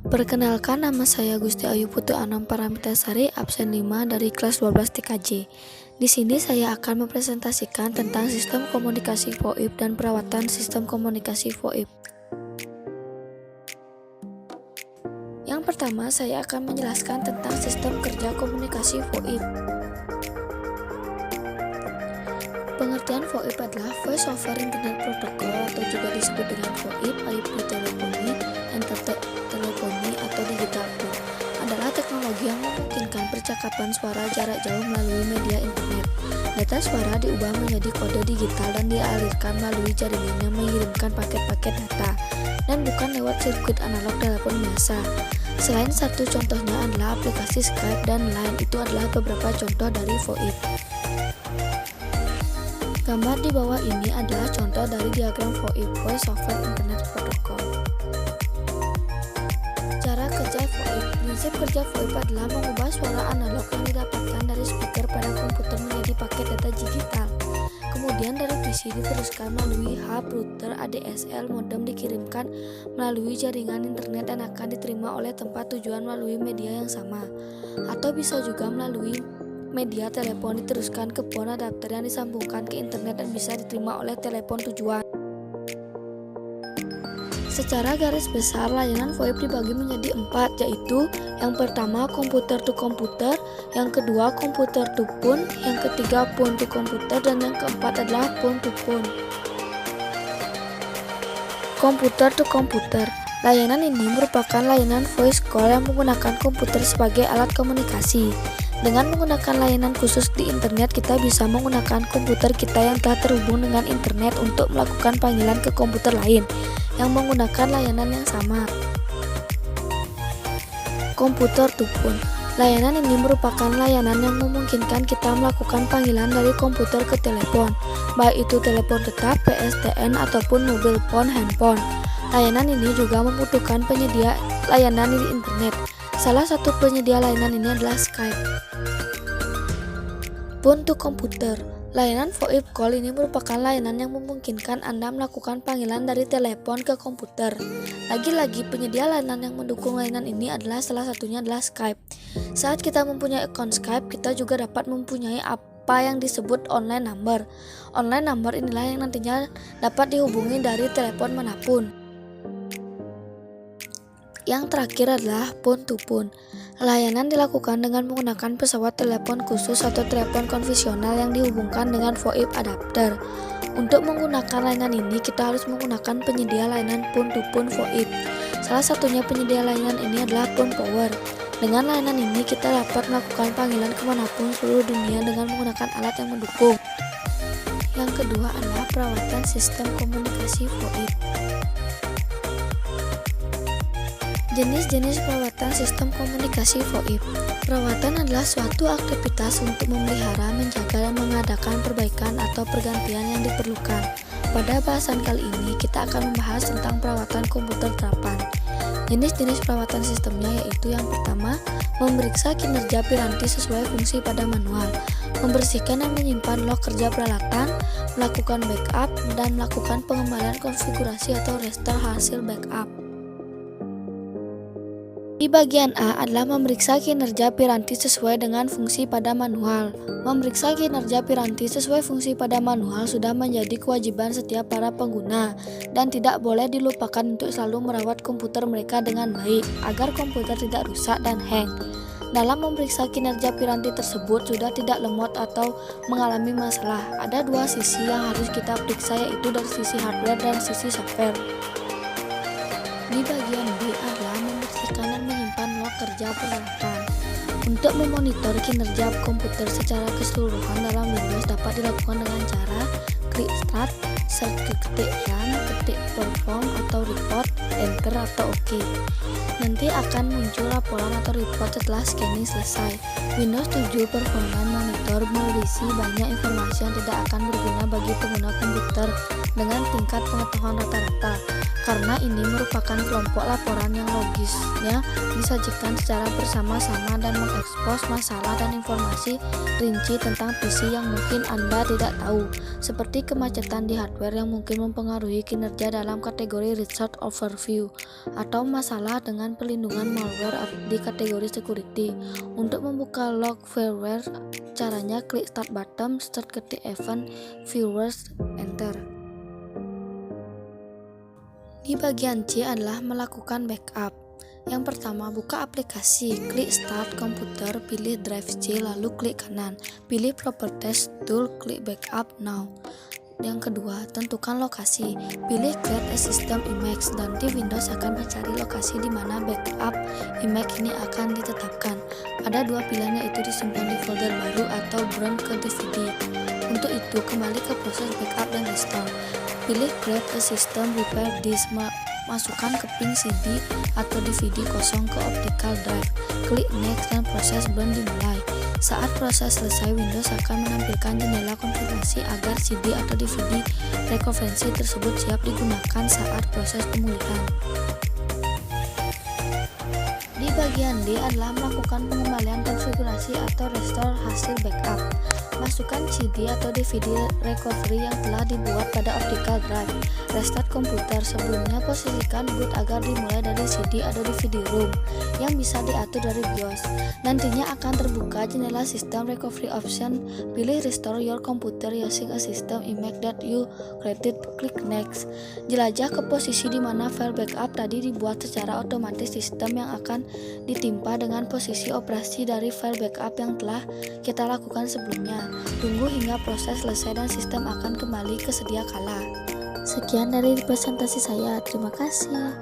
Perkenalkan, nama saya Gusti Ayu Putu Anam Paramitasari, absen 5 dari kelas 12 TKJ. Di sini saya akan mempresentasikan tentang sistem komunikasi VoIP dan perawatan sistem komunikasi VoIP. Yang pertama, saya akan menjelaskan tentang sistem kerja komunikasi VoIP. Pengertian VoIP adalah Voice over Internet Protocol atau juga disebut dengan VoIP, IP teleponi, teleponi atau digital phone. Adalah teknologi yang memungkinkan percakapan suara jarak jauh melalui media internet. Data suara diubah menjadi kode digital dan dialirkan melalui jaringan yang mengirimkan paket-paket data dan bukan lewat sirkuit analog telepon biasa. Selain satu contohnya adalah aplikasi Skype dan Line. Itu adalah beberapa contoh dari VoIP. Gambar di bawah ini adalah contoh dari diagram VoIP, Voice over Internet Protocol. Cara kerja VoIP. Prinsip kerja VoIP adalah mengubah suara analog yang didapatkan dari speaker pada komputer menjadi paket data digital. Kemudian dari PC diteruskan melalui hub, router, ADSL, modem dikirimkan melalui jaringan internet dan akan diterima oleh tempat tujuan melalui media yang sama. Atau bisa juga melalui media telepon diteruskan ke phone adapter yang disambungkan ke internet dan bisa diterima oleh telepon tujuan. Secara garis besar, layanan VoIP dibagi menjadi 4, yaitu yang pertama komputer to komputer, yang kedua komputer to phone, yang ketiga phone to komputer, dan yang keempat adalah phone to phone. Komputer to komputer. Layanan ini merupakan layanan voice call yang menggunakan komputer sebagai alat komunikasi. Dengan menggunakan layanan khusus di internet, kita bisa menggunakan komputer kita yang telah terhubung dengan internet untuk melakukan panggilan ke komputer lain yang menggunakan layanan yang sama. Komputer to phone. Layanan ini merupakan layanan yang memungkinkan kita melakukan panggilan dari komputer ke telepon, baik itu telepon tetap, PSTN, ataupun mobile phone, handphone. Layanan ini juga membutuhkan penyedia layanan di internet. Salah satu penyedia layanan ini adalah Skype. Phone to komputer. Layanan VoIP call ini merupakan layanan yang memungkinkan Anda melakukan panggilan dari telepon ke komputer. Lagi-lagi penyedia layanan yang mendukung layanan ini adalah salah satunya adalah Skype. Saat kita mempunyai akun Skype, kita juga dapat mempunyai apa yang disebut online number. Online number inilah yang nantinya dapat dihubungi dari telepon manapun. Yang terakhir adalah phone to phone. Layanan dilakukan dengan menggunakan pesawat telepon khusus atau telepon konvensional yang dihubungkan dengan VoIP adapter. Untuk menggunakan layanan ini, kita harus menggunakan penyedia layanan phone to phone VoIP. Salah satunya penyedia layanan ini adalah Phone Power. Dengan layanan ini, kita dapat melakukan panggilan kemanapun seluruh dunia dengan menggunakan alat yang mendukung. Yang kedua adalah perawatan sistem komunikasi VoIP. Jenis-jenis perawatan sistem komunikasi VoIP. Perawatan adalah suatu aktivitas untuk memelihara, menjaga, dan mengadakan perbaikan atau pergantian yang diperlukan. Pada bahasan kali ini, kita akan membahas tentang perawatan komputer terapan. Jenis-jenis perawatan sistemnya yaitu yang pertama, memeriksa kinerja piranti sesuai fungsi pada manual, membersihkan dan menyimpan log kerja peralatan, melakukan backup, dan melakukan pengembalian konfigurasi atau restore hasil backup. Di bagian A adalah memeriksa kinerja piranti sesuai dengan fungsi pada manual. Memeriksa kinerja piranti sesuai fungsi pada manual sudah menjadi kewajiban setiap para pengguna dan tidak boleh dilupakan untuk selalu merawat komputer mereka dengan baik agar komputer tidak rusak dan hang. Dalam memeriksa kinerja piranti tersebut sudah tidak lemot atau mengalami masalah. Ada dua sisi yang harus kita periksa, yaitu dari sisi hardware dan sisi software. Di bagian B adalah membersihkan dan menyimpan log kerja peralatan. Untuk memonitor kinerja komputer secara keseluruhan dalam Windows dapat dilakukan dengan cara klik Start, search ketik Run, ketik Perform atau Report, Enter atau OK. Nanti akan muncul laporan atau report setelah scanning selesai. Windows 7 Performance Monitor berisi banyak informasi yang tidak akan berguna bagi pengguna komputer dengan tingkat pengetahuan rata-rata. Karena ini merupakan kelompok laporan yang logisnya disajikan secara bersama-sama dan mengekspos masalah dan informasi rinci tentang PC yang mungkin Anda tidak tahu, seperti kemacetan di hardware yang mungkin mempengaruhi kinerja dalam kategori Resource Overflow. overview, atau masalah dengan perlindungan malware di kategori security. Untuk membuka log fireware, caranya klik start button, start ketik event, viewers, enter. Di bagian C adalah melakukan backup. Yang pertama, buka aplikasi, klik Start Komputer, pilih Drive C, lalu klik kanan, pilih Properties Tool, klik Backup Now. Yang kedua, tentukan lokasi, pilih Create a System Image, nanti Windows akan mencari lokasi di mana backup image ini akan ditetapkan. Ada dua pilihan, yaitu disimpan di folder baru atau burn ke DVD. Untuk itu, kembali ke proses backup dan restore. Pilih Create a System Repair Disk, masukkan keping CD atau DVD kosong ke optical drive, klik next dan proses burn dimulai. Saat proses selesai, Windows akan menampilkan jendela konfirmasi agar CD atau DVD rekonversi tersebut siap digunakan saat proses pemulihan. Di bagian D adalah melakukan pengembalian konfigurasi atau restore hasil backup. Masukkan CD atau DVD recovery yang telah dibuat pada optical drive. Restart komputer, sebelumnya posisikan boot agar dimulai dari CD atau DVD ROM yang bisa diatur dari BIOS. Nantinya akan terbuka jendela System Recovery Option. Pilih Restore your computer using a system image that you created, klik Next. Jelajah ke posisi di mana file backup tadi dibuat secara otomatis sistem yang akan ditimpa dengan posisi operasi dari file backup yang telah kita lakukan sebelumnya. Tunggu hingga proses selesai dan sistem akan kembali ke sedia kala. Sekian dari presentasi saya, terima kasih.